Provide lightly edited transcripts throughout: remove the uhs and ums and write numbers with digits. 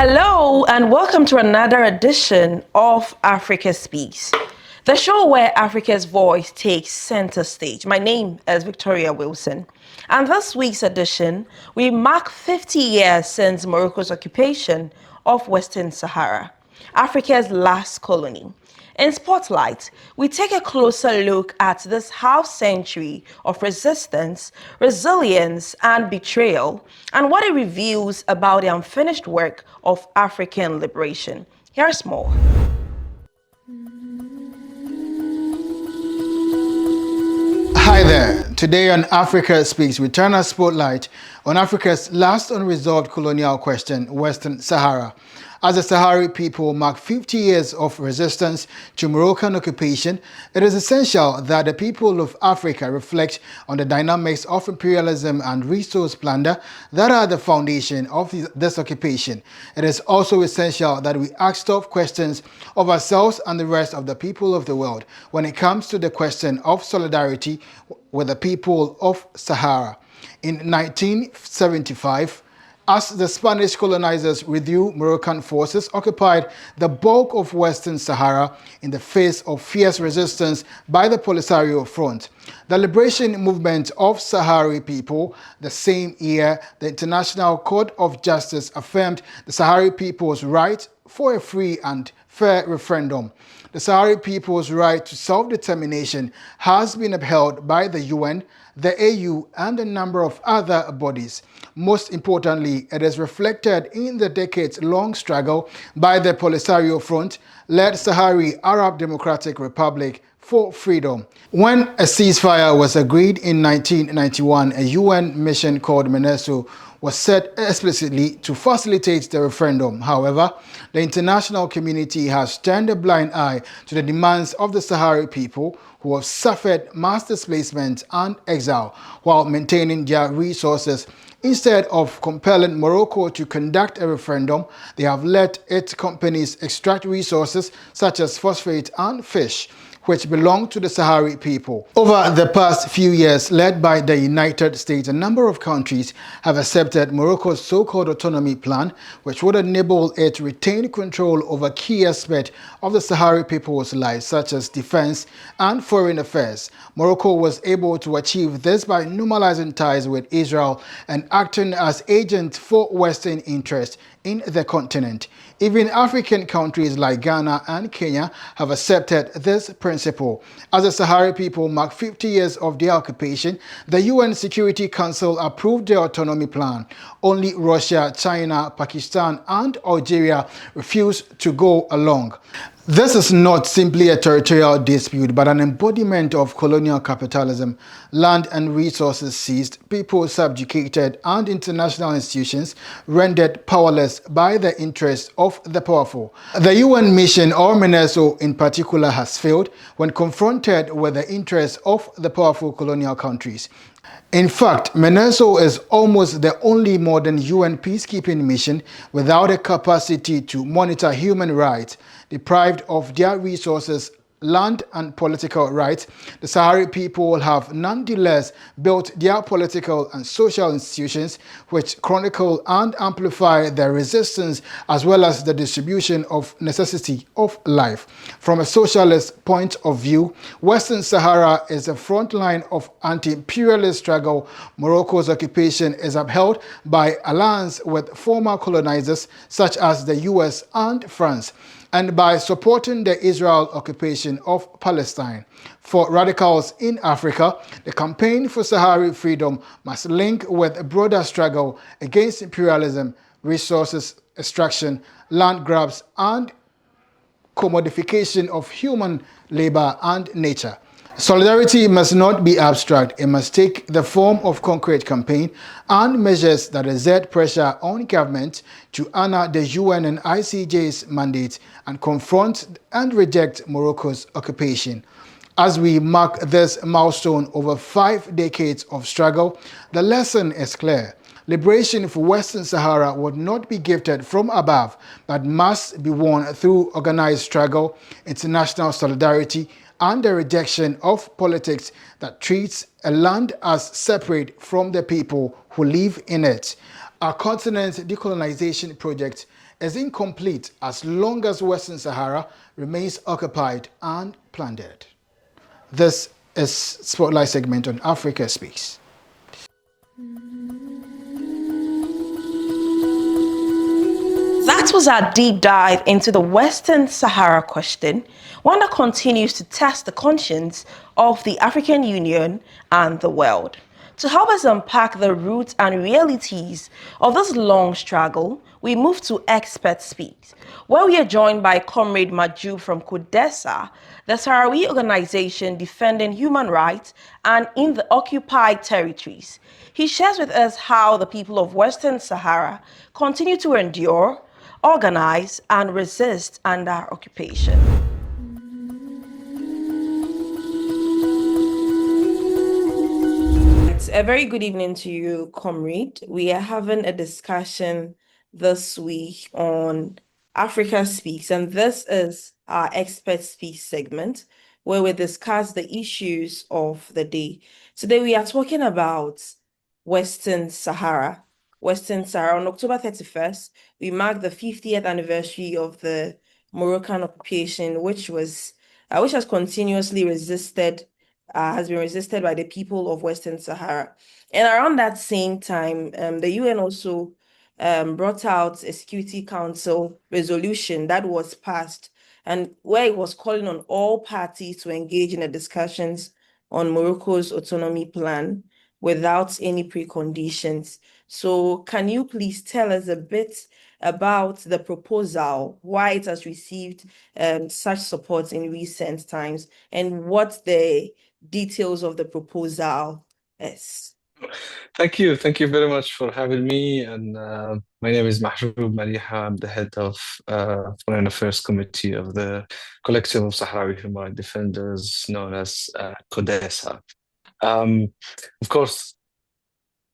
Hello and welcome to another edition of Africa Speaks, the show where Africa's voice takes center stage. My name is Victoria Wilson, and this week's edition, we mark 50 years since Morocco's occupation of Western Sahara, Africa's last colony. In Spotlight, we take a closer look at this half-century of resistance, resilience, and betrayal, and what it reveals about the unfinished work of African liberation. Here's more. Hi there. Today on Africa Speaks, we turn our spotlight on Africa's last unresolved colonial question, Western Sahara. As the Sahrawi people mark 50 years of resistance to Moroccan occupation, it is essential that the people of Africa reflect on the dynamics of imperialism and resource plunder that are the foundation of this occupation. It is also essential that we ask tough questions of ourselves and the rest of the people of the world when it comes to the question of solidarity with the people of Sahara. In 1975, as the Spanish colonizers withdrew, Moroccan forces occupied the bulk of Western Sahara in the face of fierce resistance by the Polisario Front. The liberation movement of Sahrawi people, the same year the International Court of Justice affirmed the Sahrawi people's right for a free and fair referendum. The Sahrawi people's right to self-determination has been upheld by the UN, the AU, and a number of other bodies. Most importantly, it is reflected in the decades-long struggle by the Polisario Front-led Sahrawi Arab Democratic Republic for freedom. When a ceasefire was agreed in 1991, a UN mission called MINURSO was set explicitly to facilitate the referendum. However, the international community has turned a blind eye to the demands of the Sahrawi people who have suffered mass displacement and exile while maintaining their resources. Instead of compelling Morocco to conduct a referendum, they have let its companies extract resources such as phosphate and fish, which belong to the Sahrawi people. Over the past few years, led by the United States, a number of countries have accepted Morocco's so-called autonomy plan, which would enable it to retain control over key aspects of the Sahrawi people's lives, such as defense and foreign affairs. Morocco was able to achieve this by normalizing ties with Israel and acting as agent for Western interests in the continent. Even African countries like Ghana and Kenya have accepted this principle. As the Sahrawi people mark 50 years of their occupation, the UN Security Council approved their autonomy plan. Only Russia, China, Pakistan, and Algeria refused to go along. This is not simply a territorial dispute, but an embodiment of colonial capitalism. Land and resources seized, people subjugated, and international institutions rendered powerless by the interests of the powerful. The UN mission, or MINURSO in particular, has failed when confronted with the interests of the powerful colonial countries. In fact, MINURSO is almost the only modern UN peacekeeping mission without a capacity to monitor human rights. Deprived of their resources, land and political rights, the Sahrawi people have nonetheless built their political and social institutions which chronicle and amplify their resistance as well as the distribution of necessity of life. From a socialist point of view, Western Sahara is the front line of anti-imperialist struggle. Morocco's occupation is upheld by alliance with former colonizers such as the US and France, and by supporting the Israel occupation of Palestine. For radicals in Africa, the campaign for Sahrawi freedom must link with a broader struggle against imperialism, resources extraction, land grabs, and commodification of human labor and nature. Solidarity must not be abstract. It must take the form of concrete campaign and measures that exert pressure on government to honor the UN and ICJ's mandate and confront and reject Morocco's occupation. As we mark this milestone over 5 decades of struggle, the lesson is clear. Liberation for Western Sahara would not be gifted from above, but must be won through organized struggle, international solidarity, and the rejection of politics that treats a land as separate from the people who live in it. Our continent's decolonization project is incomplete as long as Western Sahara remains occupied and plundered. This is Spotlight segment on Africa Speaks. That was our deep dive into the Western Sahara question, one that continues to test the conscience of the African Union and the world. To help us unpack the roots and realities of this long struggle, we move to Expert Speak, where we are joined by Comrade Maju from CODESA, the Sahrawi organization defending human rights and in the occupied territories. He shares with us how the people of Western Sahara continue to endure, organize, and resist under occupation. A very good evening to you, comrade. We are having a discussion this week on Africa Speaks, and this is our Expert Speaks segment where we discuss the issues of the day. Today, we are talking about Western Sahara. Western Sahara. On October 31st, we marked the 50th anniversary of the Moroccan occupation, which has continuously has been resisted by the people of Western Sahara. And around that same time, the UN also brought out a Security Council resolution that was passed, and where it was calling on all parties to engage in the discussions on Morocco's autonomy plan without any preconditions. So can you please tell us a bit about the proposal, why it has received such support in recent times, and what the details of the proposal is? Thank you. Thank you very much for having me. And my name is Mahjoub Maliha. I'm the head of Foreign Affairs Committee of the Collective of Sahrawi Human Rights Defenders, known as CODESA. Of course,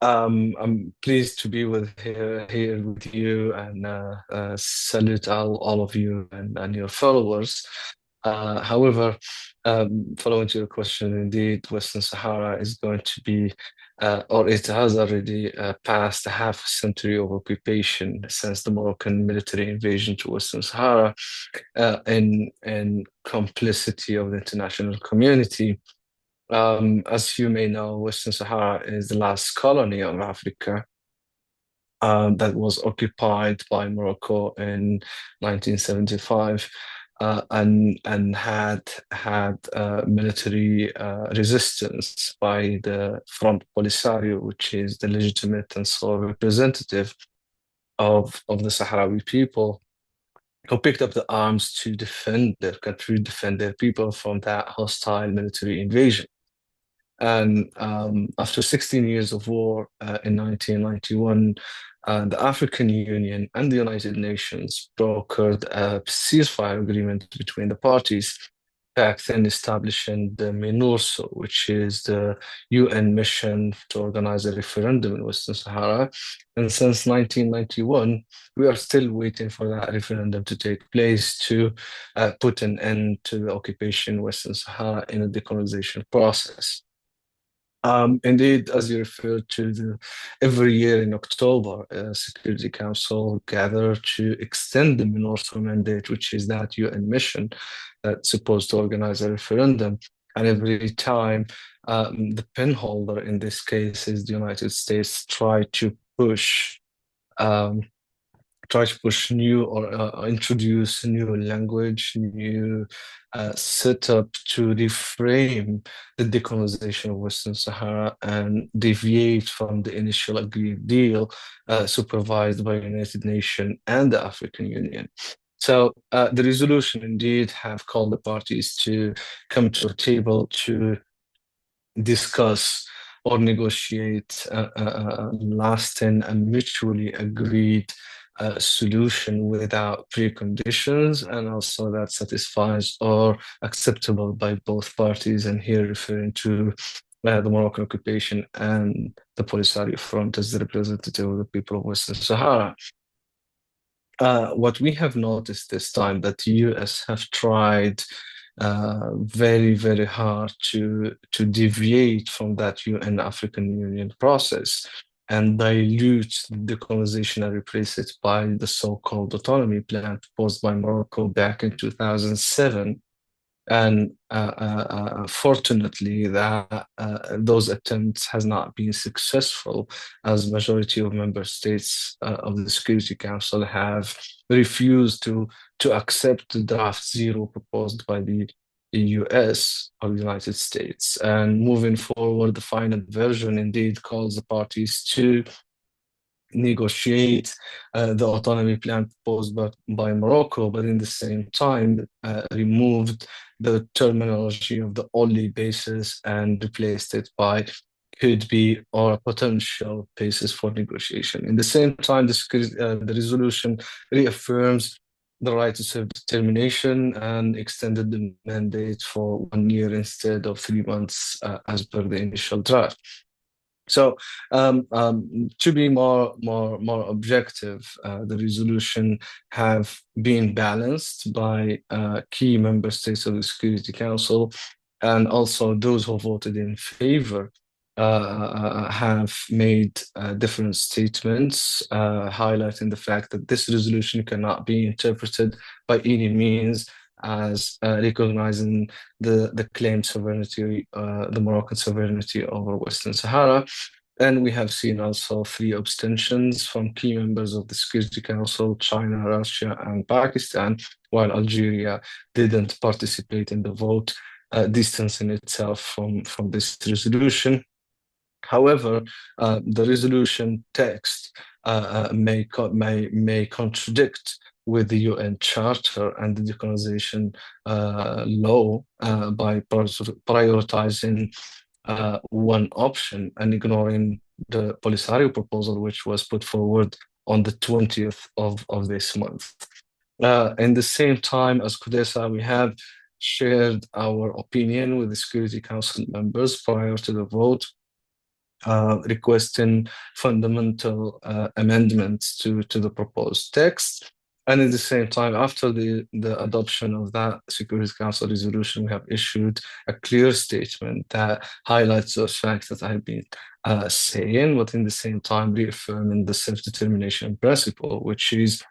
I'm pleased to be here with you and salute all of you and your followers. However, following to your question, indeed, Western Sahara is going to be, or it has already passed a half a century of occupation since the Moroccan military invasion to Western Sahara, and complicity of the international community. As you may know, Western Sahara is the last colony of Africa that was occupied by Morocco in 1975, and had military resistance by the Front Polisario, which is the legitimate and sole representative of the Sahrawi people, who picked up the arms to defend their country, defend their people from that hostile military invasion. And after 16 years of war in 1991, the African Union and the United Nations brokered a ceasefire agreement between the parties, back then establishing the MINURSO, which is the UN mission to organize a referendum in Western Sahara. And since 1991, we are still waiting for that referendum to take place to put an end to the occupation in Western Sahara in a decolonization process. Indeed, as you referred to, every year in October, Security Council gather to extend the MINURSO mandate, which is that UN mission that's supposed to organize a referendum. And every time, the penholder in this case is the United States, try to push new or introduce new language, new setup to reframe the decolonization of Western Sahara and deviate from the initial agreed deal supervised by the United Nations and the African Union. So the resolution indeed have called the parties to come to a table to discuss or negotiate a lasting and mutually agreed solution without preconditions, and also that satisfies or acceptable by both parties, and here referring to the Moroccan occupation and the Polisario Front as the representative of the people of Western Sahara. What we have noticed this time that the US have tried very, very hard to deviate from that UN African Union process. and dilute the decolonization and replace it by the so-called autonomy plan proposed by Morocco back in 2007. And fortunately, those attempts has not been successful, as majority of member states of the Security Council have refused to accept the draft zero proposed by the US or the United States. And moving forward, the final version indeed calls the parties to negotiate the autonomy plan proposed by Morocco, but in the same time removed the terminology of the only basis and replaced it by could be or a potential basis for negotiation. In the same time, the resolution reaffirms the right to self-determination and extended the mandate for 1 year instead of 3 months as per the initial draft. So, to be more objective, the resolution have been balanced by key member states of the Security Council, and also those who voted in favor have made different statements, highlighting the fact that this resolution cannot be interpreted by any means as recognizing the claimed sovereignty, the Moroccan sovereignty over Western Sahara. And we have seen also 3 abstentions from key members of the Security Council, China, Russia, and Pakistan, while Algeria didn't participate in the vote, distancing itself from this resolution. However, the resolution text may contradict with the UN Charter and the decolonization law by prioritizing one option and ignoring the Polisario proposal, which was put forward on the 20th of this month. In the same time as CODESA, we have shared our opinion with the Security Council members prior to the vote, requesting fundamental amendments to the proposed text. And at the same time, after the adoption of that Security Council resolution, we have issued a clear statement that highlights those facts that I've been saying, but in the same time reaffirming the self-determination principle, which is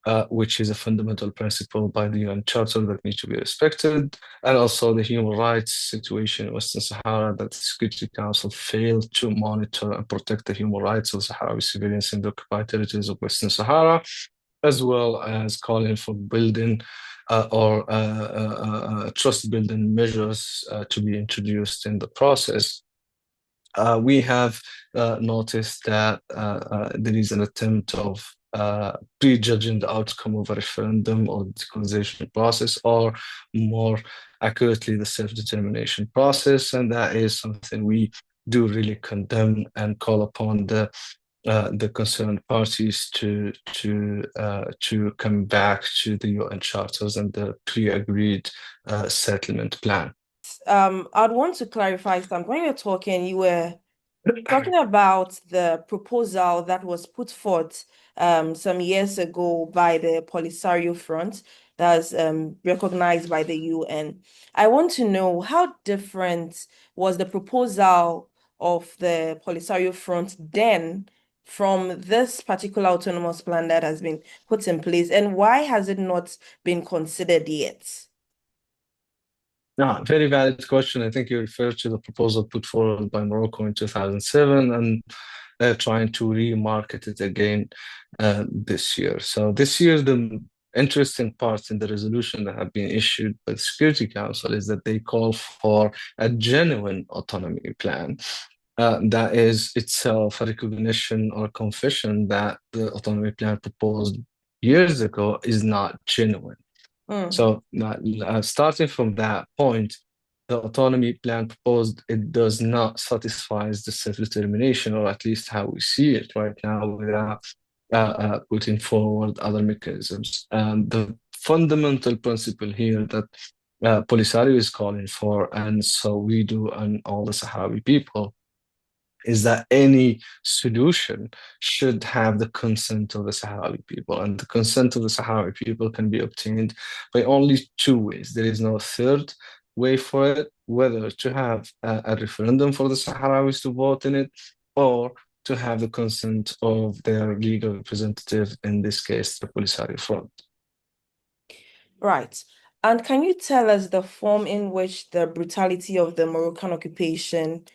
a fundamental principle by the UN Charter that needs to be respected, and also the human rights situation in Western Sahara, that the Security Council failed to monitor and protect the human rights of Sahrawi civilians in the occupied territories of Western Sahara, as well as calling for building trust building measures to be introduced in the process. We have noticed that there is an attempt of prejudging the outcome of a referendum or the decolonization process, or more accurately, the self-determination process, and that is something we do really condemn and call upon the concerned parties to come back to the UN charters and the pre-agreed settlement plan. I'd want to clarify something. When you're talking, you were talking about the proposal that was put forth some years ago by the Polisario Front that's recognized by the UN. I want to know how different was the proposal of the Polisario Front then from this particular autonomous plan that has been put in place, and why has it not been considered yet? No, very valid question. I think you referred to the proposal put forward by Morocco in 2007, and they're trying to remarket it again this year. So this year, the interesting part in the resolution that have been issued by the Security Council is that they call for a genuine autonomy plan. That is itself a recognition or a confession that the autonomy plan proposed years ago is not genuine. So starting from that point, the autonomy plan proposed, it does not satisfy the self-determination, or at least how we see it right now, without putting forward other mechanisms. The fundamental principle here that Polisario is calling for, and so we do, and all the Sahrawi people, is that any solution should have the consent of the Sahrawi people. And the consent of the Sahrawi people can be obtained by only 2 ways. There is no third way for it, whether to have a referendum for the Sahrawis to vote in it, or to have the consent of their legal representative, in this case, the Polisario Front. Right. And can you tell us the form in which the brutality of the Moroccan occupation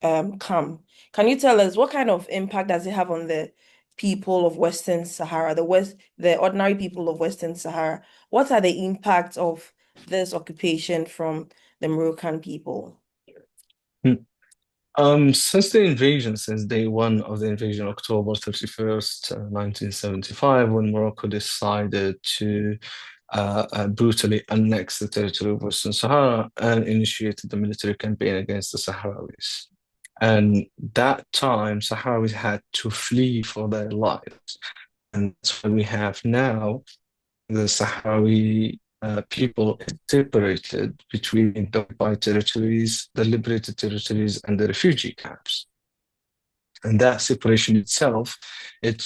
come? Can you tell us what kind of impact does it have on the people of Western Sahara, the ordinary people of Western Sahara? What are the impacts of this occupation from the Moroccan people? Since the invasion, since day one of the invasion, October 31st, 1975, when Morocco decided to brutally annex the territory of Western Sahara and initiated the military campaign against the Sahrawis. And that time, Sahrawis had to flee for their lives. And that's why we have now the Sahrawi people separated between the occupied territories, the liberated territories, and the refugee camps. And that separation itself, it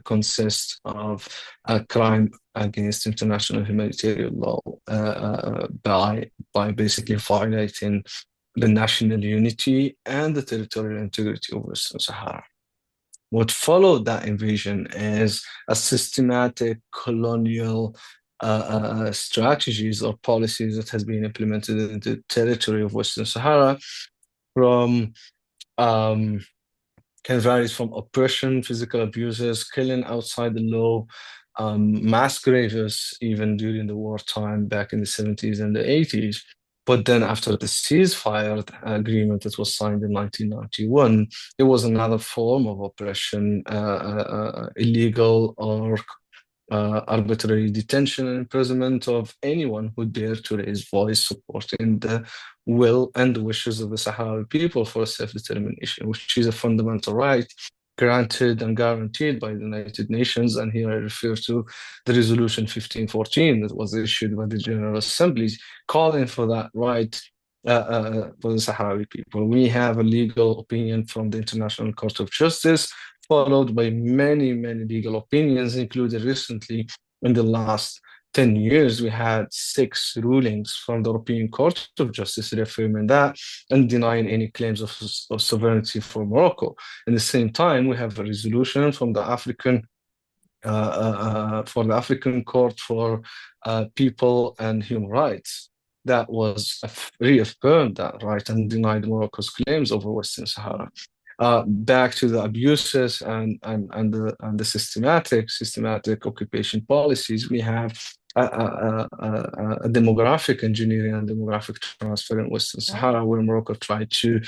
consists of a crime against international humanitarian law by basically violating the national unity and the territorial integrity of Western Sahara. What followed that invasion is a systematic colonial strategies or policies that has been implemented in the territory of Western Sahara from can vary from oppression, physical abuses, killing outside the law, mass graves, even during the wartime back in the 70s and the 80s. But then after the ceasefire agreement that was signed in 1991, it was another form of oppression, illegal or arbitrary detention and imprisonment of anyone who dared to raise voice supporting the will and the wishes of the Sahrawi people for self-determination, which is a fundamental right granted and guaranteed by the United Nations. And here I refer to the Resolution 1514 that was issued by the General Assembly calling for that right for the Sahrawi people. We have a legal opinion from the International Court of Justice, followed by many, many legal opinions, including recently in the last 10 years, we had 6 rulings from the European Court of Justice reaffirming that and denying any claims of sovereignty for Morocco. In the same time, we have a resolution from the African Court for People and Human Rights that was reaffirmed that right and denied Morocco's claims over Western Sahara. Back to the abuses and the systematic occupation policies, we have a demographic engineering and demographic transfer in Western Sahara, where Morocco tried to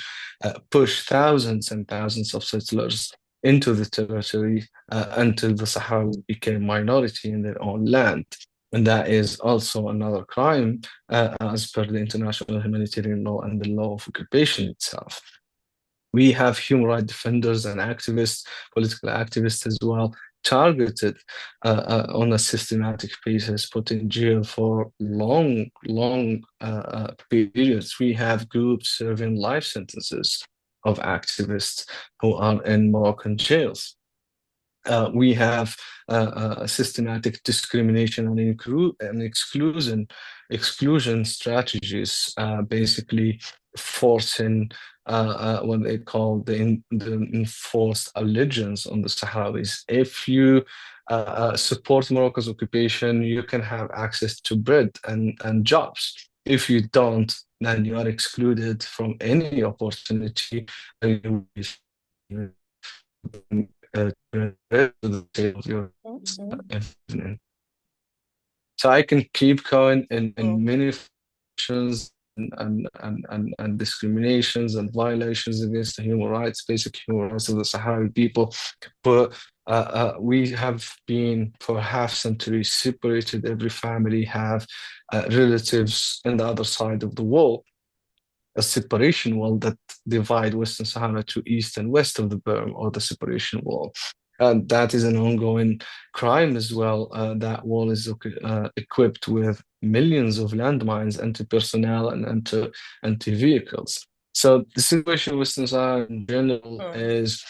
push thousands and thousands of settlers into the territory until the Sahrawi became minority in their own land. And that is also another crime as per the international humanitarian law and the law of occupation itself. We have human rights defenders and activists, political activists as well, targeted on a systematic basis, put in jail for long periods. We have groups serving life sentences of activists who are in Moroccan jails. We have systematic discrimination and exclusion strategies, basically forcing what they call the enforced allegiance on the Sahrawis. If you support Morocco's occupation, you can have access to bread and jobs. If you don't, then you are excluded from any opportunity. So I can keep going in many functions and discriminations and violations against the human rights, basic human rights of the Sahrawi people. But we have been for half century separated. Every family have relatives on the other side of the wall, a separation wall that divide Western Sahara to east and west of the berm, or the separation wall. And that is an ongoing crime as well. That wall is equipped with millions of landmines, anti-personnel and anti-vehicles. So the situation in Western Sahara in general is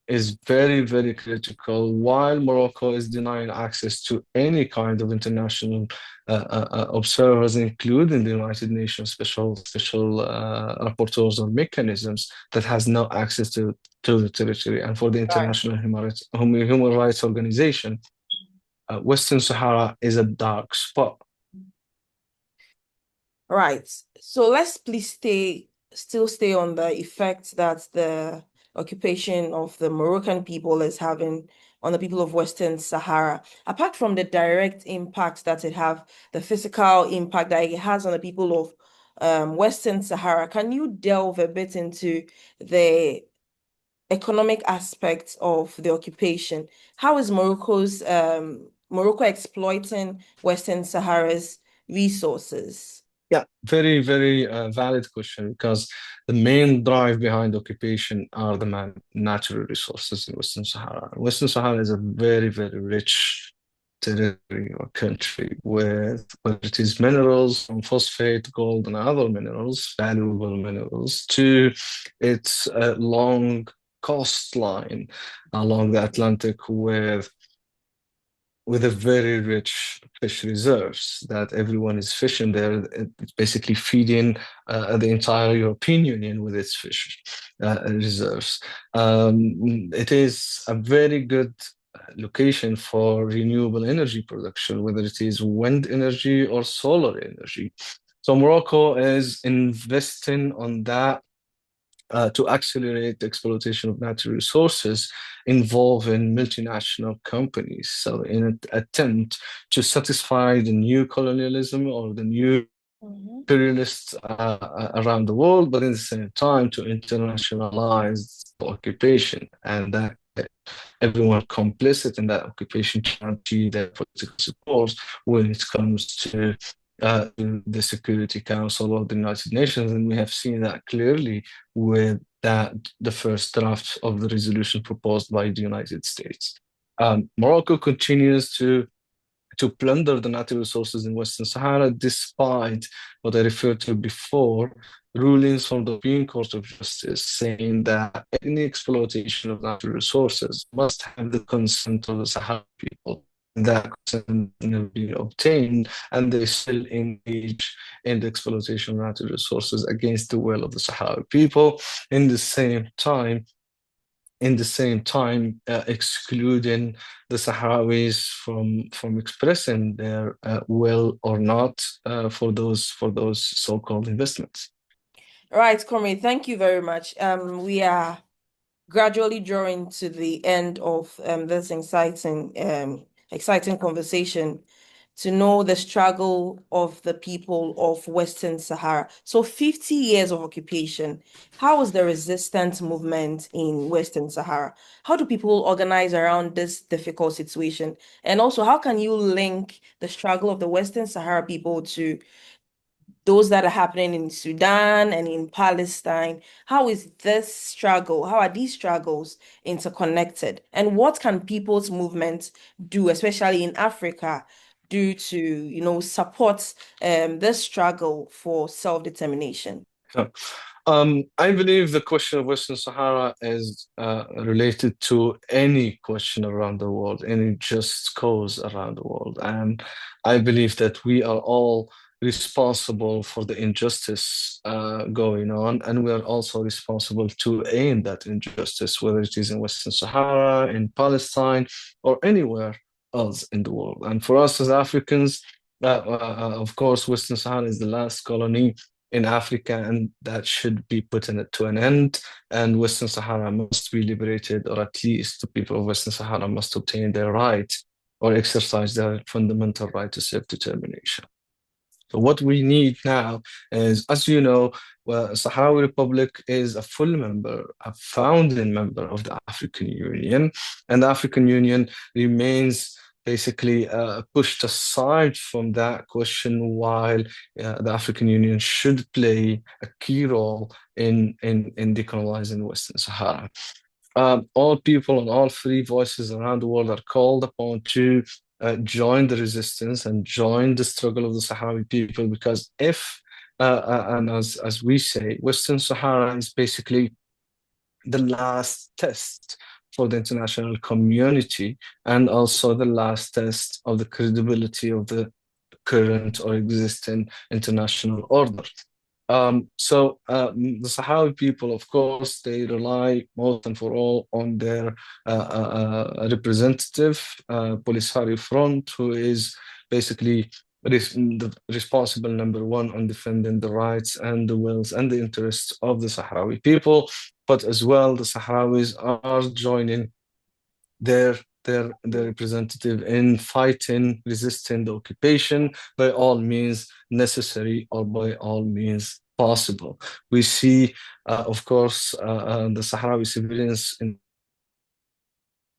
is very, very critical. While Morocco is denying access to any kind of international observers, including the United Nations special rapporteurs or mechanisms, that has no access to the territory. And for the International Human Rights Organization, Western Sahara is a dark spot. Right. So let's please still stay on the effect that the occupation of the Moroccan people is having on the people of Western Sahara. Apart from the direct impact that it have, the physical impact that it has on the people of Western Sahara, can you delve a bit into the economic aspects of the occupation? How is Morocco exploiting Western Sahara's resources? Yeah, very, very valid question, because the main drive behind occupation are the natural resources in Western Sahara. Western Sahara is a very, very rich territory or country with, whether it is minerals from phosphate, gold, and other minerals, valuable minerals, to its long coastline along the Atlantic with a very rich fish reserves that everyone is fishing there. It's basically feeding the entire European Union with its fish reserves. It is a very good location for renewable energy production, whether it is wind energy or solar energy. So Morocco is investing on that to accelerate the exploitation of natural resources involving multinational companies. So, in an attempt to satisfy the new colonialism or the new imperialists around the world, but at the same time to internationalize the occupation, and that everyone complicit in that occupation guarantee their political support when it comes to the Security Council of the United Nations. And we have seen that clearly with the first draft of the resolution proposed by the United States. Morocco continues to plunder the natural resources in Western Sahara, despite what I referred to before, rulings from the European Court of Justice saying that any exploitation of natural resources must have the consent of the Sahara people. That consent will be obtained, and they still engage in the exploitation of natural resources against the will of the Sahara people. In the same time, excluding the Sahrawis from expressing their will or not for those so-called investments. Right, Comrade, thank you very much. We are gradually drawing to the end of this exciting conversation to know the struggle of the people of Western Sahara. So 50 years of occupation. How is the resistance movement in Western Sahara? How do people organize around this difficult situation? And also, how can you link the struggle of the Western Sahara people to those that are happening in Sudan and in Palestine? How is this struggle, how are these struggles interconnected? And what can people's movements do, especially in Africa, do to, support this struggle for self-determination? So, I believe the question of Western Sahara is related to any question around the world, any just cause around the world. And I believe that we are all responsible for the injustice going on, and we are also responsible to end that injustice, whether it is in Western Sahara, in Palestine, or anywhere else in the world. And for us as Africans, of course, Western Sahara is the last colony in Africa, and that should be put to an end. And Western Sahara must be liberated, or at least the people of Western Sahara must obtain their right or exercise their fundamental right to self-determination. So what we need now is, as you know, Sahrawi Republic is a full member, a founding member of the African Union, and the African Union remains basically pushed aside from that question, while the African Union should play a key role in decolonizing Western Sahara. All people and all free voices around the world are called upon to join the resistance and join the struggle of the Sahrawi people, because if, and as we say, Western Sahara is basically the last test for the international community, and also the last test of the credibility of the current or existing international order. The Sahrawi people, of course, they rely most and for all on their representative, Polisario Front, who is basically the responsible number one on defending the rights and the wills and the interests of the Sahrawi people. But as well, the Sahrawis are joining their representative in fighting, resisting the occupation by all means necessary or by all means possible. We see, of course, the Sahrawi civilians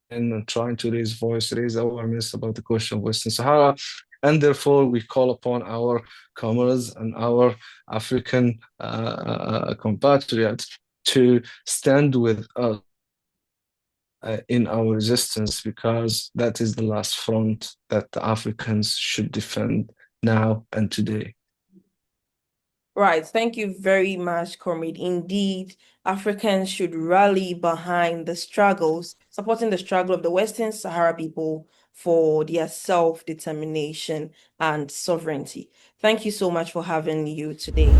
in trying to raise awareness about the question of Western Sahara. And therefore, we call upon our comrades and our African compatriots to stand with us in our resistance, because that is the last front that the Africans should defend now and today. Right. Thank you very much, Comrade. Indeed, Africans should rally behind the struggles, supporting the struggle of the Western Sahara people for their self-determination and sovereignty. Thank you so much for having you today.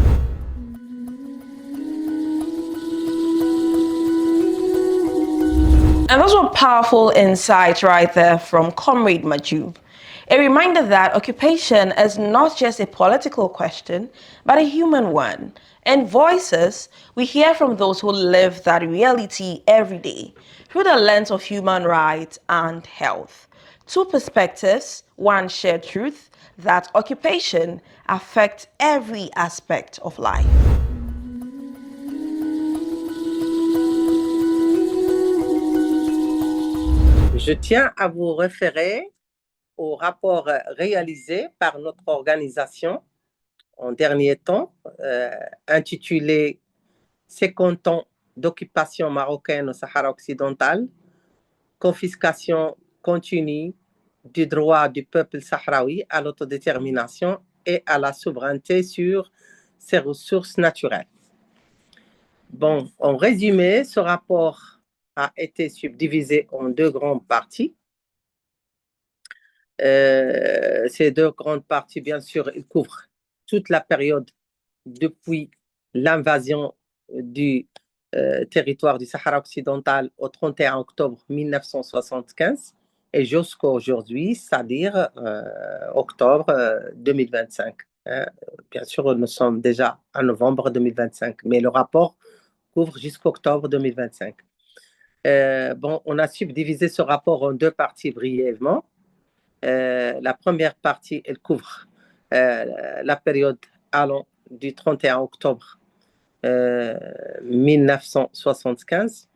And those were powerful insights right there from Comrade Majub. A reminder that occupation is not just a political question, but a human one. And voices, we hear from those who live that reality every day through the lens of human rights and health. Two perspectives, one shared truth, that occupation affects every aspect of life. Je tiens à vous référer au rapport réalisé par notre organisation en dernier temps, intitulé 50 ans d'occupation marocaine au Sahara occidental, confiscation continue du droit du peuple sahraoui à l'autodétermination et à la souveraineté sur ses ressources naturelles. Bon, en résumé, ce rapport a été subdivisé en deux grandes parties. Ces deux grandes parties, bien sûr, ils couvrent toute la période depuis l'invasion du territoire du Sahara occidental au 31 octobre 1975 et jusqu'à aujourd'hui, c'est-à-dire octobre 2025. Bien sûr, nous sommes déjà en novembre 2025, mais le rapport couvre jusqu'à octobre 2025. Bon, on a subdivisé ce rapport en deux parties brièvement. La première partie, elle couvre la période allant du 31 octobre 1975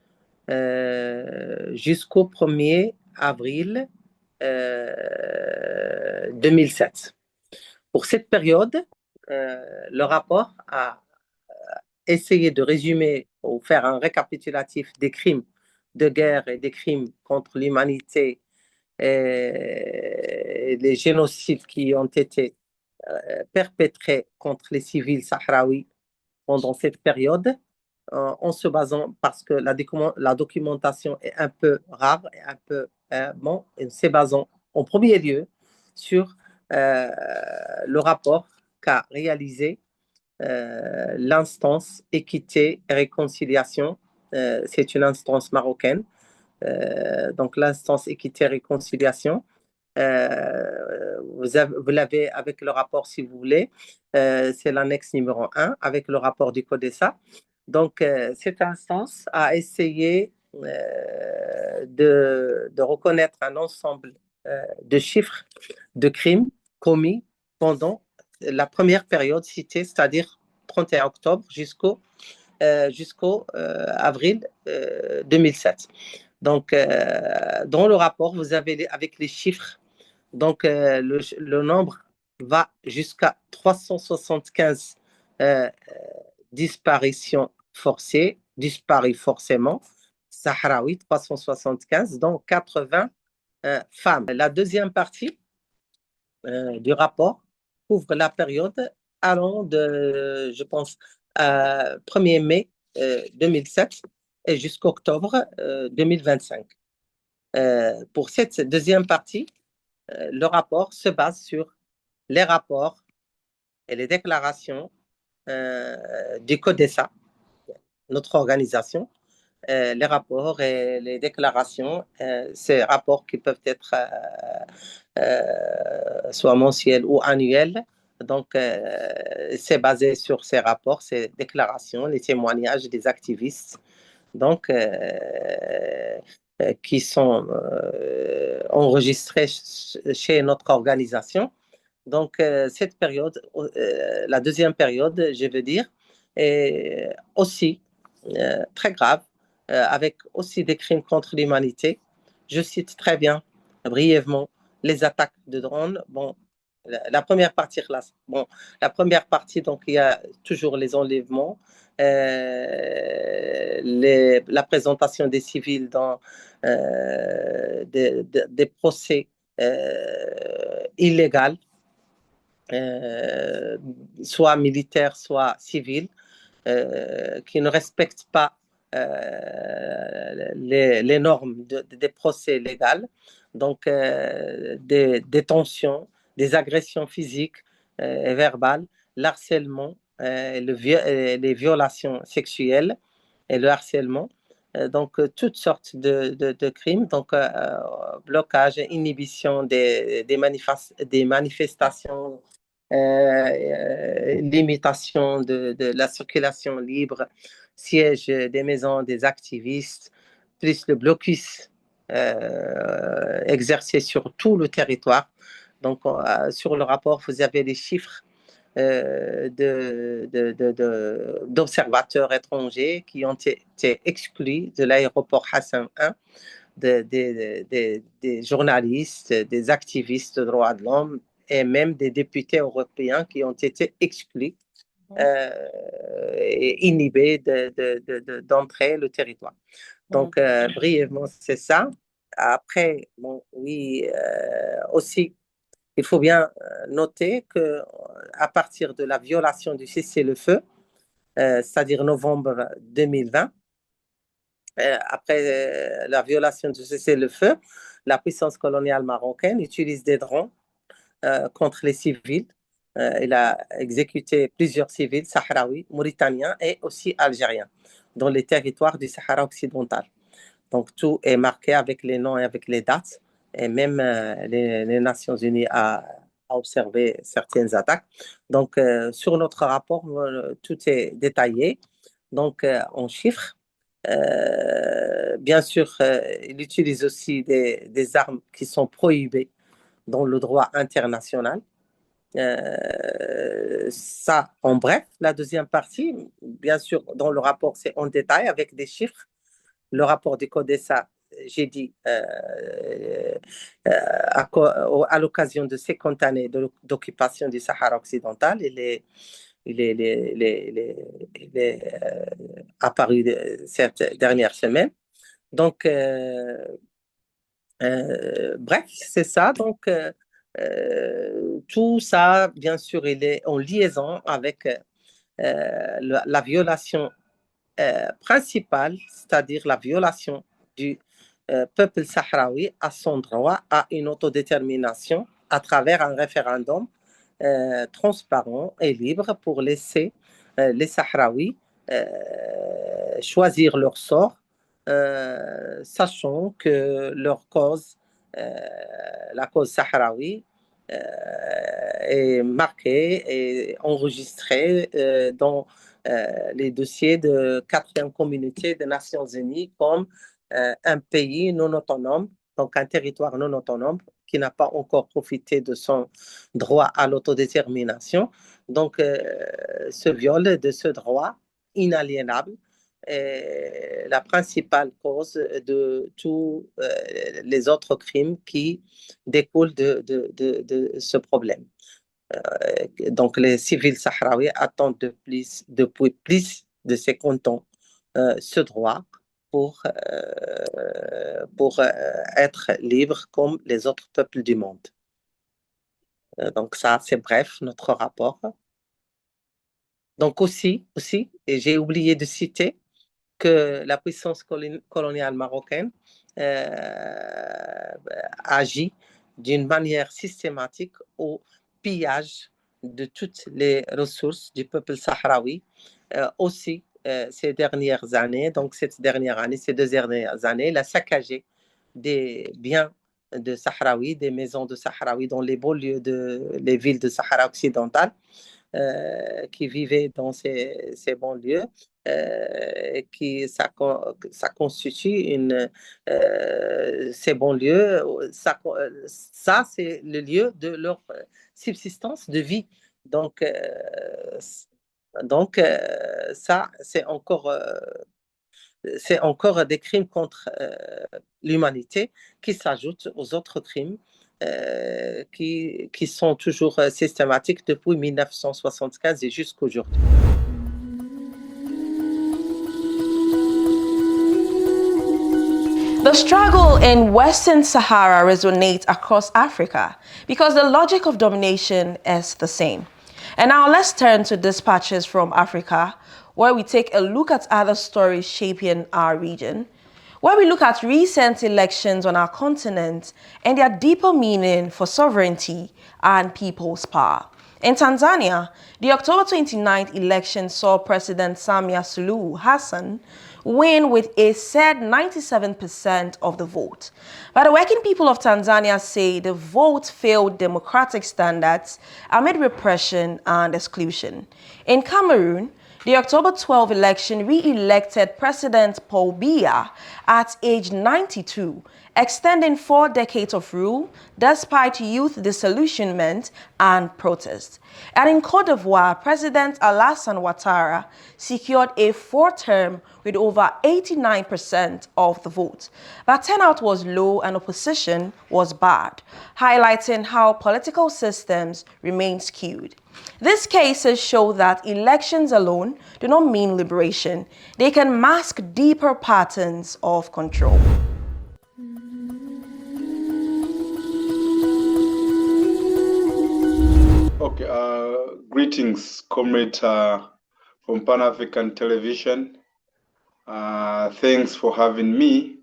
jusqu'au 1er avril 2007. Pour cette période, le rapport a essayé de résumer ou faire un récapitulatif des crimes de guerre et des crimes contre l'humanité et les génocides qui ont été perpétrés contre les civils sahraouis pendant cette période, en se basant, parce que la documentation est un peu rare et un peu bon, en se basant en premier lieu sur le rapport qu'a réalisé l'instance équité et réconciliation. C'est une instance marocaine. Donc l'instance équité et réconciliation, vous l'avez avec le rapport si vous voulez, c'est l'annexe numéro 1 avec le rapport du CODESA. Donc cette instance a essayé de reconnaître un ensemble de chiffres de crimes commis pendant la première période citée, c'est-à-dire 31 octobre jusqu'au avril 2007. Donc, dans le rapport, vous avez avec les chiffres, donc le nombre va jusqu'à 375 disparitions forcées, disparues forcément, Sahraouis, 375, dont 80 femmes. La deuxième partie du rapport couvre la période allant de, je pense, 1er mai 2007 et jusqu'à octobre 2025. Pour cette deuxième partie, le rapport se base sur les rapports et les déclarations du CODESA, notre organisation, les rapports et les déclarations, ces rapports qui peuvent être soit mensuels ou annuels. Donc, c'est basé sur ces rapports, ces déclarations, les témoignages des activistes, donc, qui sont enregistrés chez notre organisation. Donc, cette période, la deuxième période, je veux dire, est aussi très grave, avec aussi des crimes contre l'humanité. Je cite très bien, brièvement, les attaques de drones. Bon, la première partie, là, bon, la première partie, donc, il y a toujours les enlèvements, la présentation des civils dans des procès illégaux, soit militaires, soit civils, qui ne respectent pas les normes des procès légaux. Donc, des détentions, des agressions physiques et verbales, l'harcèlement, les violations sexuelles et le harcèlement. Donc, toutes sortes de crimes, donc blocage, inhibition des manifestations, limitation de la circulation libre, siège des maisons des activistes, plus le blocus exercé sur tout le territoire. Donc, sur le rapport, vous avez les chiffres d'observateurs étrangers qui ont été exclus de l'aéroport Hassan I, des journalistes, des activistes de droits de l'homme et même des députés européens qui ont été exclus et inhibés d'entrer le territoire. Donc, brièvement, c'est ça. Après, bon, oui, aussi, il faut bien noter qu'à partir de la violation du cessez-le-feu, c'est-à-dire novembre 2020, après la violation du cessez-le-feu, la puissance coloniale marocaine utilise des drones contre les civils. Il a exécuté plusieurs civils sahraouis, mauritaniens et aussi algériens dans les territoires du Sahara occidental. Donc, tout est marqué avec les noms et avec les dates. Et même les Nations Unies a observé certaines attaques. Donc, sur notre rapport, tout est détaillé. Donc, en chiffres. Bien sûr, il utilise aussi des armes qui sont prohibées dans le droit international. Ça, en bref, la deuxième partie, bien sûr, dans le rapport, c'est en détail avec des chiffres. Le rapport du CODESA, j'ai dit, à l'occasion de 50 années d'occupation du Sahara occidental, il est apparu cette dernière semaine. Donc, bref, c'est ça. Donc, tout ça, bien sûr, il est en liaison avec la violation principale, c'est-à-dire la violation du peuple sahraoui à son droit à une autodétermination à travers un référendum transparent et libre pour laisser les Sahraouis choisir leur sort, sachant que leur cause, la cause sahraoui, est marquée et enregistrée dans les dossiers de 4e communauté des Nations Unies comme un pays non autonome, donc un territoire non autonome qui n'a pas encore profité de son droit à l'autodétermination. Donc, ce viol de ce droit inaliénable est la principale cause de tous les autres crimes qui découlent de ce problème. Donc, les civils sahraouis attendent depuis plus de 50 ans ce droit pour être libres comme les autres peuples du monde. Donc, ça, c'est bref, notre rapport. Donc, aussi, et j'ai oublié de citer, que la puissance coloniale marocaine agit d'une manière systématique au pillage de toutes les ressources du peuple sahraoui. Aussi, ces dernières années, donc ces 2 dernières années, il a saccagé des biens de Sahraouis, des maisons de Sahraouis dans les beaux lieux les villes de Sahara occidental, qui vivaient dans ces banlieues, ça constitue ces banlieues, ça c'est le lieu de leur subsistance de vie. Donc ça c'est encore des crimes contre l'humanité qui s'ajoutent aux autres crimes qui sont toujours systématiques depuis 1975 et jusqu'aujourd'hui. The struggle in Western Sahara resonates across Africa because the logic of domination is the same. And now let's turn to dispatches from Africa, where we take a look at other stories shaping our region, where we look at recent elections on our continent and their deeper meaning for sovereignty and people's power. In Tanzania, the October 29th election saw President Samia Suluhu Hassan win with a said 97% of the vote. But the working people of Tanzania say the vote failed democratic standards amid repression and exclusion. In Cameroon, the October 12 election re-elected President Paul Biya at age 92, extending 4 decades of rule despite youth disillusionment and protest. And in Cote d'Ivoire, President Alassane Ouattara secured a 4th term with over 89% of the vote. But turnout was low and opposition was bad, highlighting how political systems remain skewed. These cases show that elections alone do not mean liberation. They can mask deeper patterns of control. Okay, greetings, comrade from Pan-African Television. Thanks for having me.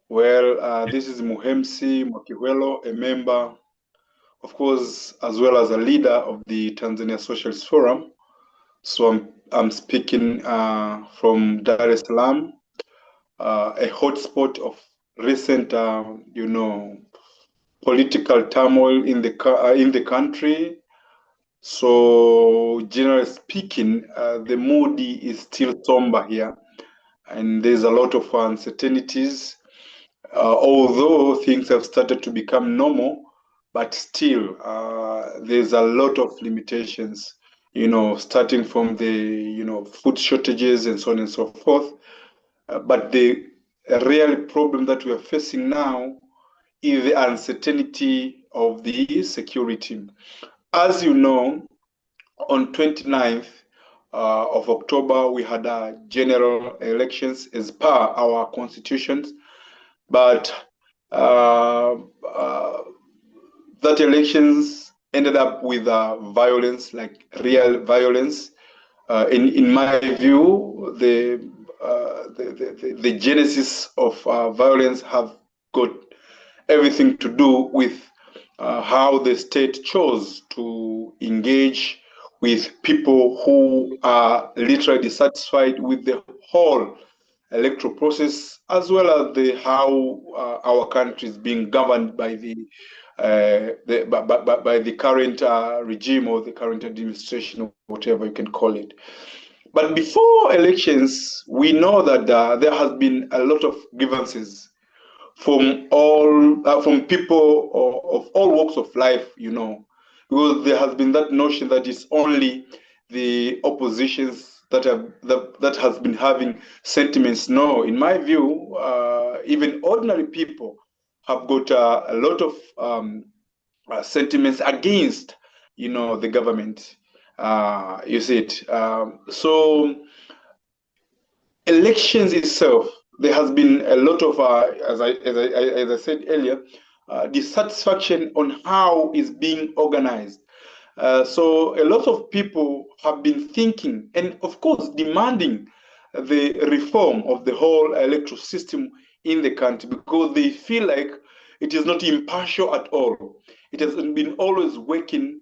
Well, this is Muhemsi Mwakiwelo, a member, of course, as well as a leader of the Tanzania Socialist Forum. So I'm speaking from Dar es Salaam, a hotspot of recent, political turmoil in the country. So generally speaking, the mood is still somber here, and there's a lot of uncertainties. Although things have started to become normal, but still there's a lot of limitations, starting from the, food shortages and so on and so forth. But the real problem that we are facing now is the uncertainty of the security. As you know, on 29th of October, we had general elections as per our constitutions, but that elections ended up with violence, like real violence. In my view, the genesis of violence have got everything to do with how the state chose to engage with people who are literally dissatisfied with the whole electoral process, as well as how our country is being governed by the current regime or the current administration, or whatever you can call it. But before elections, we know that there has been a lot of grievances from people of all walks of life, because there has been that notion that it's only the oppositions that has been having sentiments. No, in my view, even ordinary people have got a lot of sentiments against, the government. You see it. So elections itself, there has been a lot of, as I said earlier, dissatisfaction on how it's being organized. So a lot of people have been thinking and, of course, demanding the reform of the whole electoral system in the country, because they feel like it is not impartial at all. It has been always working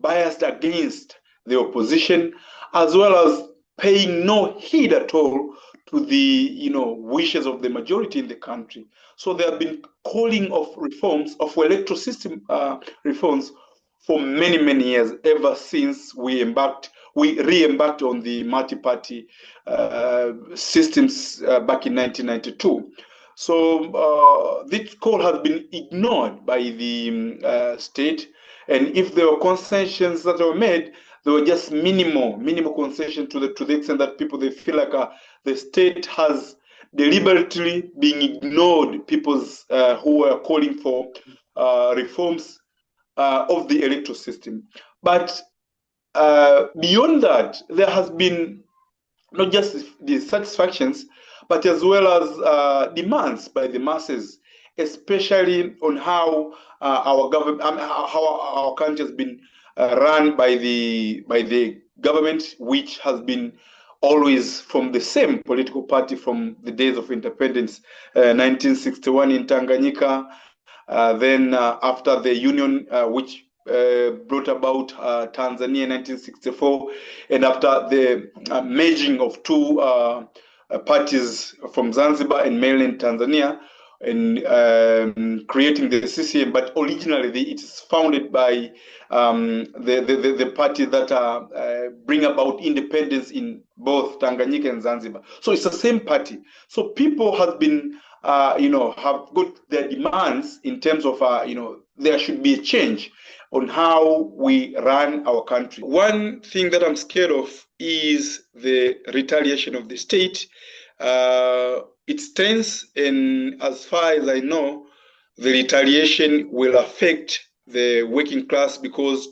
biased against the opposition, as well as paying no heed at all to the wishes of the majority in the country. So they have been calling of reforms, of electoral system reforms, for many, many years, ever since we re-embarked on the multi-party systems back in 1992. So this call has been ignored by the state, and if there were concessions that were made, they were just minimal concession to the extent that people, they feel like the state has deliberately been ignored people's who were calling for reforms of the electoral system. But beyond that, there has been not just the satisfactions, but as well as demands by the masses, especially on how our government, how our country has been run by the government, which has been always from the same political party from the days of independence, 1961 in Tanganyika. Then after the union, which brought about Tanzania in 1964, and after the merging of two parties from Zanzibar and mainland Tanzania, and creating the CCM, but originally it is founded by the party that bring about independence in both Tanganyika and Zanzibar. So it's the same party. So people have been have got their demands in terms of, there should be a change on how we run our country. One thing that I'm scared of is the retaliation of the state. It stands, and as far as I know, the retaliation will affect the working class, because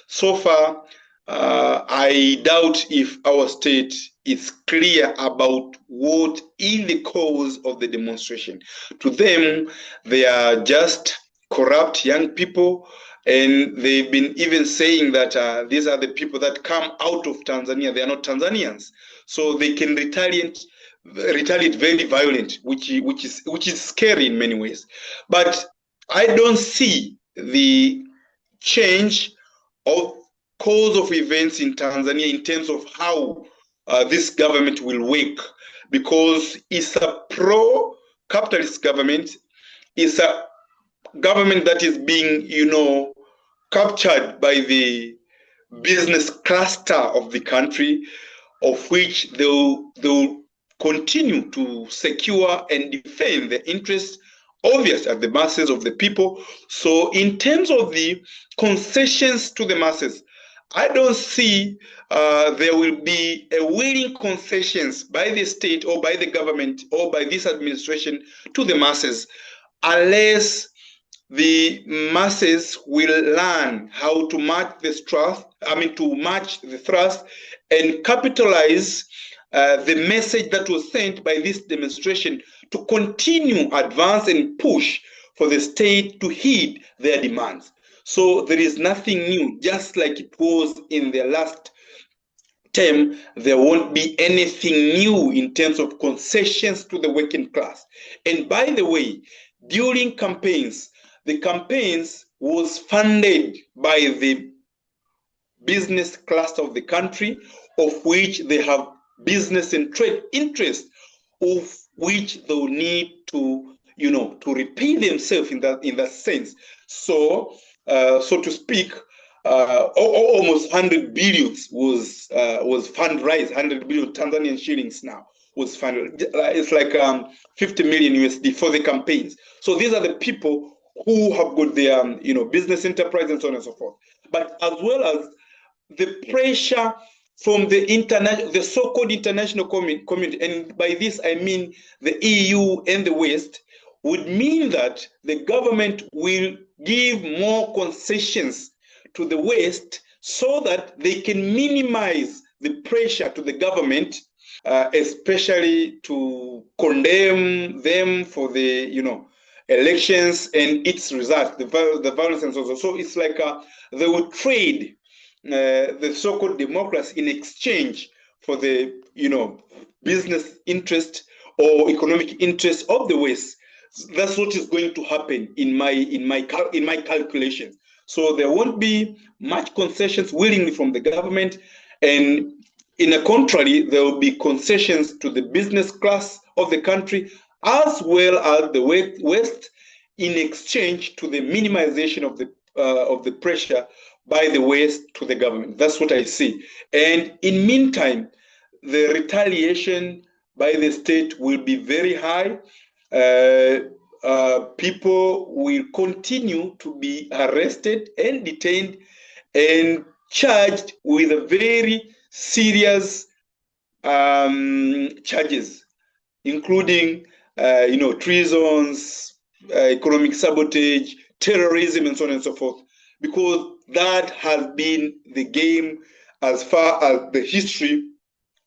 so far, I doubt if our state is clear about what is the cause of the demonstration. To them, they are just corrupt young people, and they've been even saying that these are the people that come out of Tanzania. They are not Tanzanians, so they can retaliate very violent, which is scary in many ways. But I don't see the change of course of events in Tanzania in terms of how this government will work, because it's a pro-capitalist government. It's a government that is being, captured by the business cluster of the country, of which they'll continue to secure and defend the interests, obvious at the masses of the people. So in terms of the concessions to the masses, I don't see there will be a willing concessions by the state or by the government or by this administration to the masses, unless the masses will learn how to match the thrust and capitalize the message that was sent by this demonstration to continue, advance, and push for the state to heed their demands. So there is nothing new, just like it was in the last term. There won't be anything new in terms of concessions to the working class. And by the way, during campaigns, the campaigns was funded by the business cluster of the country, of which they have business and trade interests, of which they'll need to, to repay themselves in that sense. So, so to speak, almost 100 billions was fundraised. 100 billion Tanzanian shillings now was funded. It's like 50 million USD for the campaigns. So these are the people who have got their business enterprise and so on and so forth. But as well as the pressure from the so-called international community, and by this I mean the EU and the West, would mean that the government will give more concessions to the West so that they can minimize the pressure to the government, especially to condemn them for the elections and its results, the violence and so on. So it's like they would trade the so-called democracy in exchange for the business interest or economic interest of the West. That's what is going to happen in my calculations. So there won't be much concessions willingly from the government, and in the contrary, there will be concessions to the business class of the country as well as the West in exchange to the minimization of the pressure by the West to the government. That's what I see. And in meantime, the retaliation by the state will be very high. People will continue to be arrested and detained and charged with a very serious charges, including treasons, economic sabotage, terrorism, and so on and so forth, because that has been the game as far as the history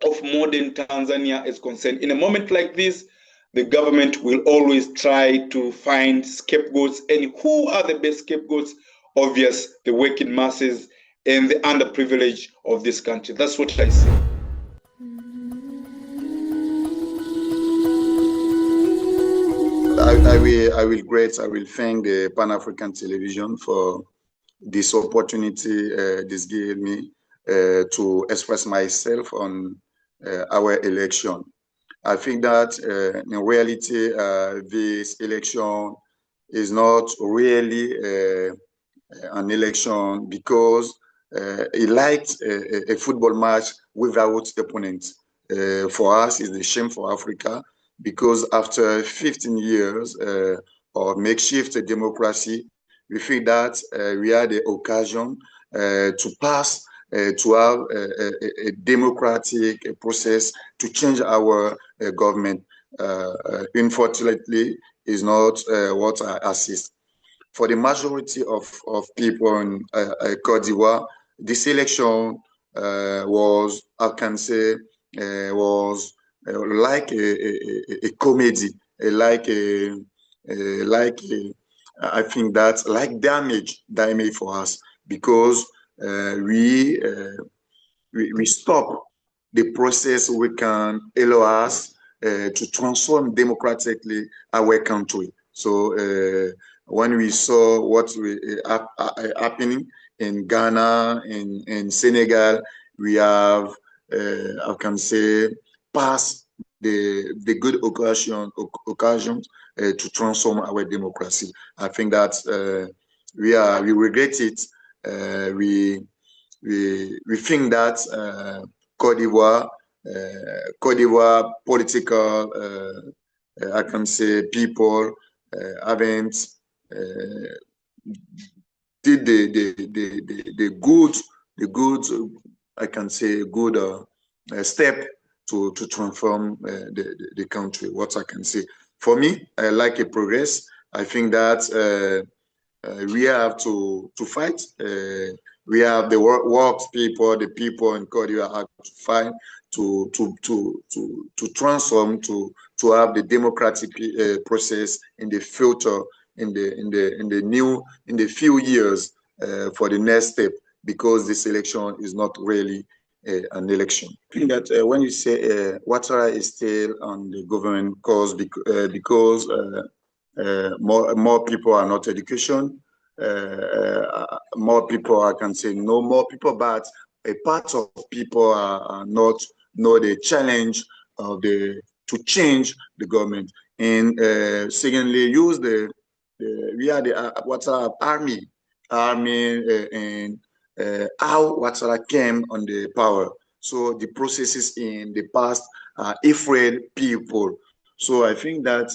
of modern Tanzania is concerned. In a moment like this, the government will always try to find scapegoats. And who are the best scapegoats? Obvious, the working masses and the underprivileged of this country. That's what I see. I will thank the Pan-African Television for this opportunity this gave me to express myself on our election. I think that in reality, this election is not really an election because he liked a football match without opponents. For us, it's a shame for Africa because after 15 years of makeshift democracy, we think that we had the occasion to pass to have a democratic process to change our government. Unfortunately, is not what I assist. For the majority of people in Cote d'Ivoire, this election was, I can say, was like a comedy, I think that's like damage for us because we stop the process we can allow us to transform democratically our country. So when we saw what happening in Ghana, in Senegal, we have, I can say, passed the good occasions to transform our democracy. I think that we regret it. We think that Cote d'Ivoire political, I can say, people haven't did the good, I can say, good step to transform the country. What I can say, for me, I like a progress. I think that we have to fight. We have the works people, the people in Cote d'Ivoire have to fight to transform, to have the democratic process in the future, in the few years for the next step, because this election is not really an election. I think that when you say Ouattara is still on the government cause because more people are not education, more people, I can say no more people, but a part of people are not know the challenge of to change the government, and secondly use we are the Ouattara army and how Ouattara came on the power. So the processes in the past are afraid people. So I think that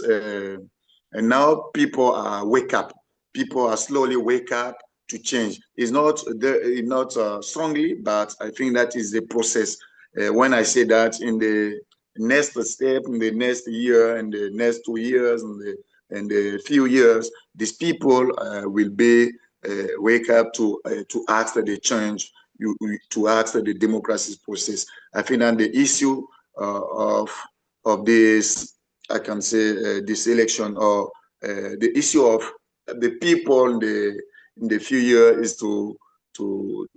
and now people are wake up. People are slowly wake up to change. It's not strongly, but I think that is the process. When I say that in the next step, in the next year, and the next 2 years, and the few years, these people will be wake up to ask that they change, to ask that the democracy process. I think that the issue of this, I can say, this election, or the issue of the people in the few years is to to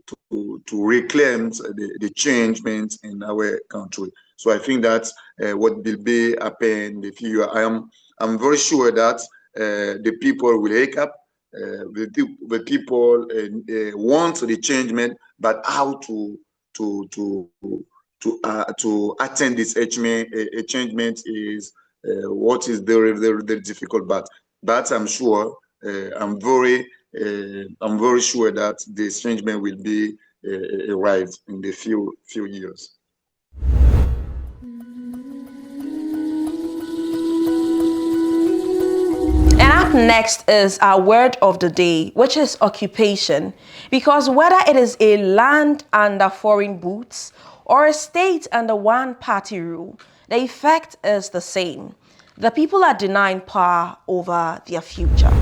reclaim the changement in our country. So I think that's what will be happen in the future. I'm very sure that the people will wake up. The people want the changement, but how to attain this changement is what is very difficult. But I'm sure I'm very sure that the changement will be arrived in the few years. And up next is our word of the day, which is occupation. Because whether it is a land under foreign boots or a state under one-party rule, the effect is the same. The people are denying power over their future.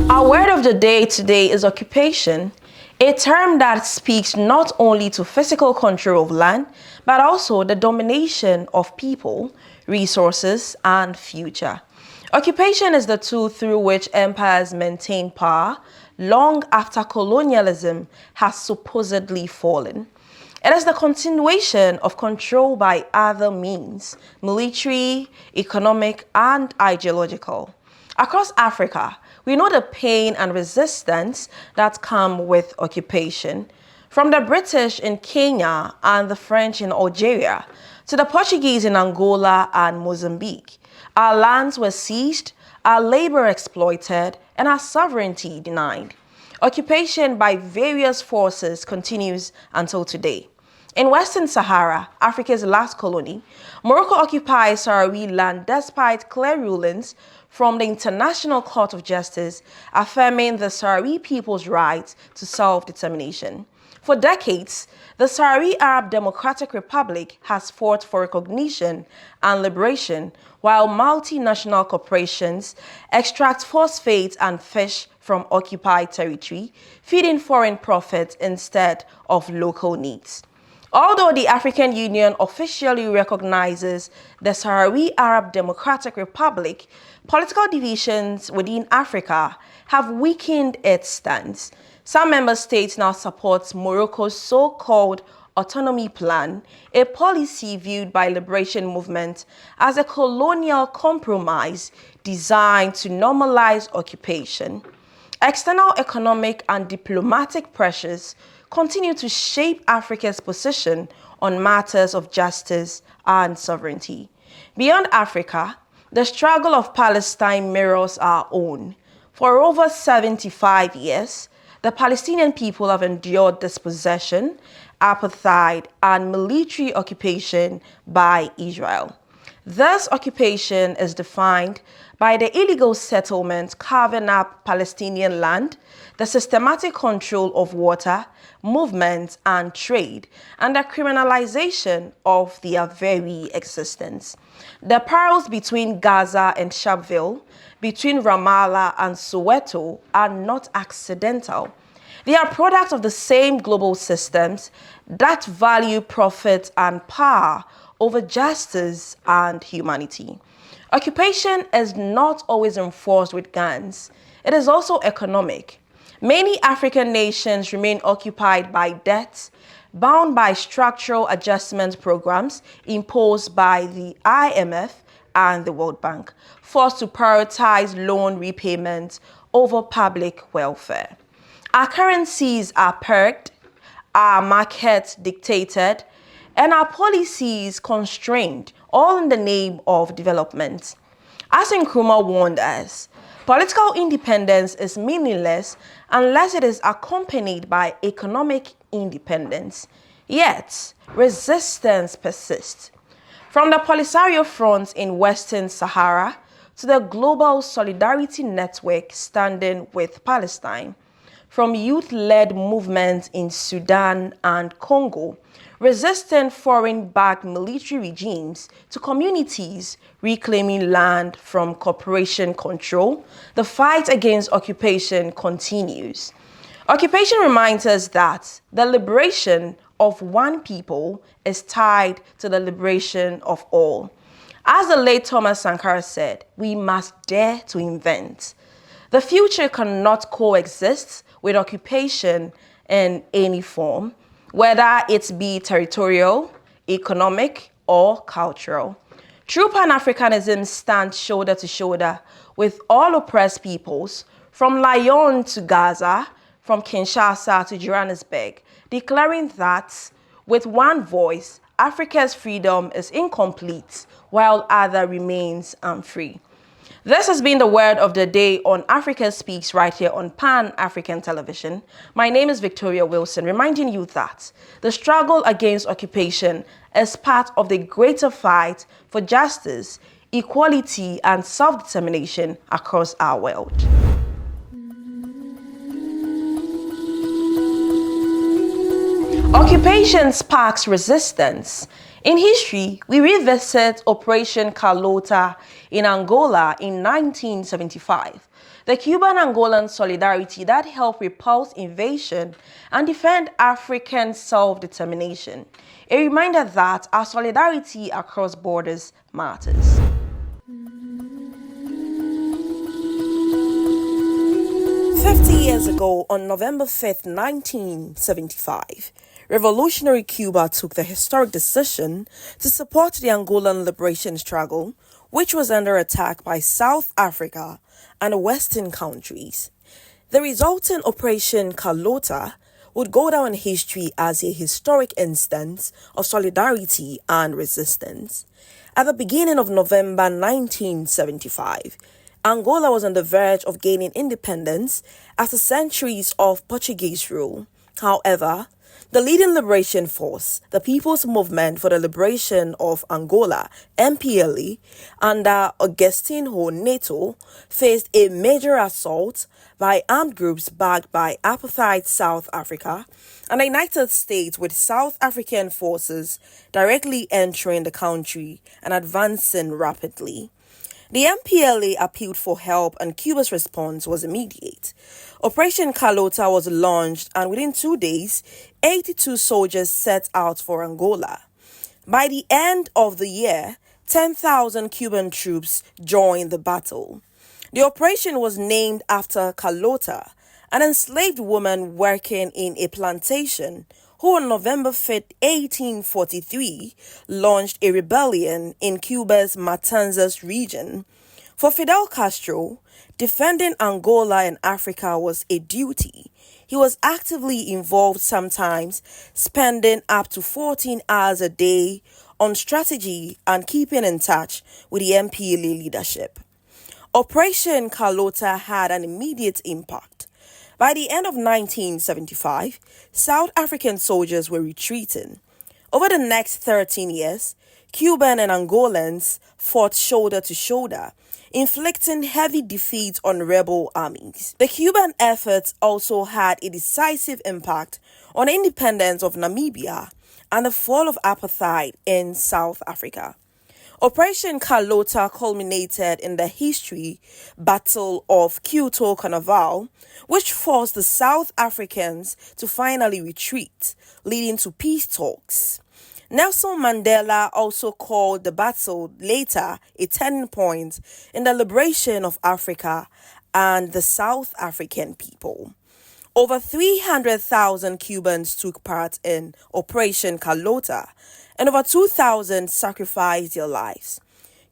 Our word of the day today is occupation, a term that speaks not only to physical control of land, but also the domination of people, resources, and future. Occupation is the tool through which empires maintain power long after colonialism has supposedly fallen. It is the continuation of control by other means, military, economic, and ideological. Across Africa, we know the pain and resistance that come with occupation. From the British in Kenya and the French in Algeria to the Portuguese in Angola and Mozambique, our lands were seized, our labor exploited, and our sovereignty denied. Occupation by various forces continues until today. In Western Sahara, Africa's last colony, Morocco occupies Sahrawi land despite clear rulings from the International Court of Justice affirming the Sahrawi people's right to self-determination. For decades, the Sahrawi Arab Democratic Republic has fought for recognition and liberation, while multinational corporations extract phosphate and fish from occupied territory, feeding foreign profits instead of local needs. Although the African Union officially recognizes the Sahrawi Arab Democratic Republic, political divisions within Africa have weakened its stance. Some member states now support Morocco's so-called autonomy plan, a policy viewed by liberation movement as a colonial compromise designed to normalize occupation. External economic and diplomatic pressures continue to shape Africa's position on matters of justice and sovereignty. Beyond Africa, the struggle of Palestine mirrors our own. For over 75 years, the Palestinian people have endured dispossession, apartheid, and military occupation by Israel. This occupation is defined by the illegal settlement carving up Palestinian land, the systematic control of water, movement, and trade, and the criminalization of their very existence. The parallels between Gaza and Shabelle, between Ramallah and Soweto, are not accidental. They are products of the same global systems that value profit and power over justice and humanity. Occupation is not always enforced with guns. It is also economic. Many African nations remain occupied by debts, bound by structural adjustment programs imposed by the IMF and the World Bank, forced to prioritize loan repayments over public welfare. Our currencies are pegged, our markets dictated, and our policies constrained, all in the name of development. As Nkrumah warned us, political independence is meaningless unless it is accompanied by economic independence. Yet, resistance persists. From the Polisario Front in Western Sahara to the Global Solidarity Network standing with Palestine, from youth-led movements in Sudan and Congo, resisting foreign-backed military regimes, to communities reclaiming land from corporation control, the fight against occupation continues. Occupation reminds us that the liberation of one people is tied to the liberation of all. As the late Thomas Sankara said, we must dare to invent. The future cannot coexist with occupation in any form, whether it be territorial, economic, or cultural. True Pan-Africanism stands shoulder to shoulder with all oppressed peoples, from Lyon to Gaza, from Kinshasa to Johannesburg, declaring that with one voice, Africa's freedom is incomplete while other remains unfree. This has been the word of the day on Africa Speaks right here on Pan-African Television. My name is Victoria Wilson, reminding you that the struggle against occupation is part of the greater fight for justice, equality, and self-determination across our world. Occupation sparks resistance. In history, we revisit Operation Carlota in Angola in 1975, the Cuban-Angolan solidarity that helped repulse invasion and defend African self-determination. A reminder that our solidarity across borders matters. Years ago, on November 5th, 1975, revolutionary Cuba took the historic decision to support the Angolan liberation struggle, which was under attack by South Africa and Western countries. The resulting Operation Carlota would go down in history as a historic instance of solidarity and resistance. At the beginning of November 1975, Angola was on the verge of gaining independence after centuries of Portuguese rule. However, the leading liberation force, the People's Movement for the Liberation of Angola, MPLA, under Agostinho Neto, faced a major assault by armed groups backed by apartheid South Africa and the United States, with South African forces directly entering the country and advancing rapidly. The MPLA appealed for help and Cuba's response was immediate. Operation Carlota was launched and within 2 days, 82 soldiers set out for Angola. By the end of the year, 10,000 Cuban troops joined the battle. The operation was named after Carlota, an enslaved woman working in a plantation who on November 5, 1843, launched a rebellion in Cuba's Matanzas region. For Fidel Castro, defending Angola and Africa was a duty. He was actively involved, sometimes spending up to 14 hours a day on strategy and keeping in touch with the MPLA leadership. Operation Carlota had an immediate impact. By the end of 1975, South African soldiers were retreating. Over the next 13 years, Cuban and Angolans fought shoulder to shoulder, inflicting heavy defeats on rebel armies. The Cuban efforts also had a decisive impact on the independence of Namibia and the fall of apartheid in South Africa. Operation Carlota culminated in the history Battle of Quito Carnival, which forced the South Africans to finally retreat, leading to peace talks. Nelson Mandela also called the battle later a turning point in the liberation of Africa and the South African people. Over 300,000 Cubans took part in Operation Carlota, and over 2,000 sacrificed their lives.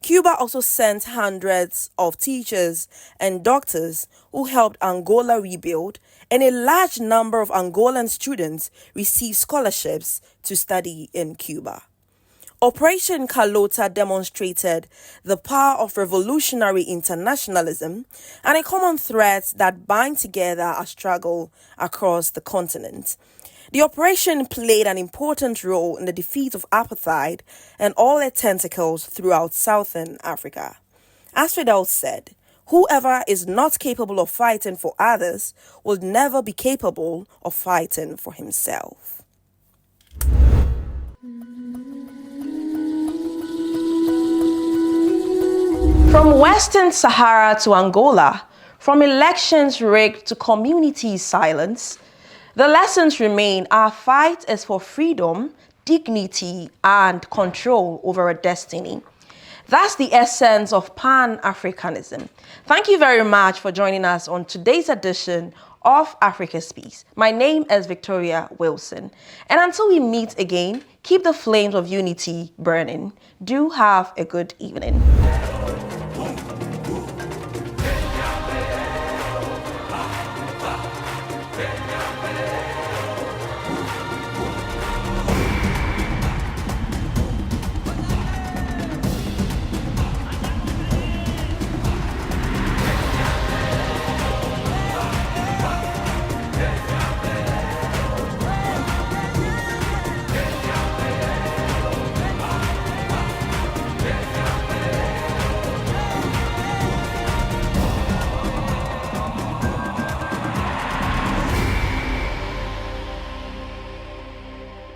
Cuba also sent hundreds of teachers and doctors who helped Angola rebuild, and a large number of Angolan students received scholarships to study in Cuba. Operation Carlota demonstrated the power of revolutionary internationalism and a common thread that bind together a struggle across the continent. The operation played an important role in the defeat of apartheid and all its tentacles throughout Southern Africa. As Fidel said, whoever is not capable of fighting for others will never be capable of fighting for himself. From Western Sahara to Angola, from elections rigged to communities silenced, the lessons remain. Our fight is for freedom, dignity, and control over our destiny. That's the essence of Pan-Africanism. Thank you very much for joining us on today's edition of Africa Speaks. My name is Victoria Wilson. And until we meet again, keep the flames of unity burning. Do have a good evening.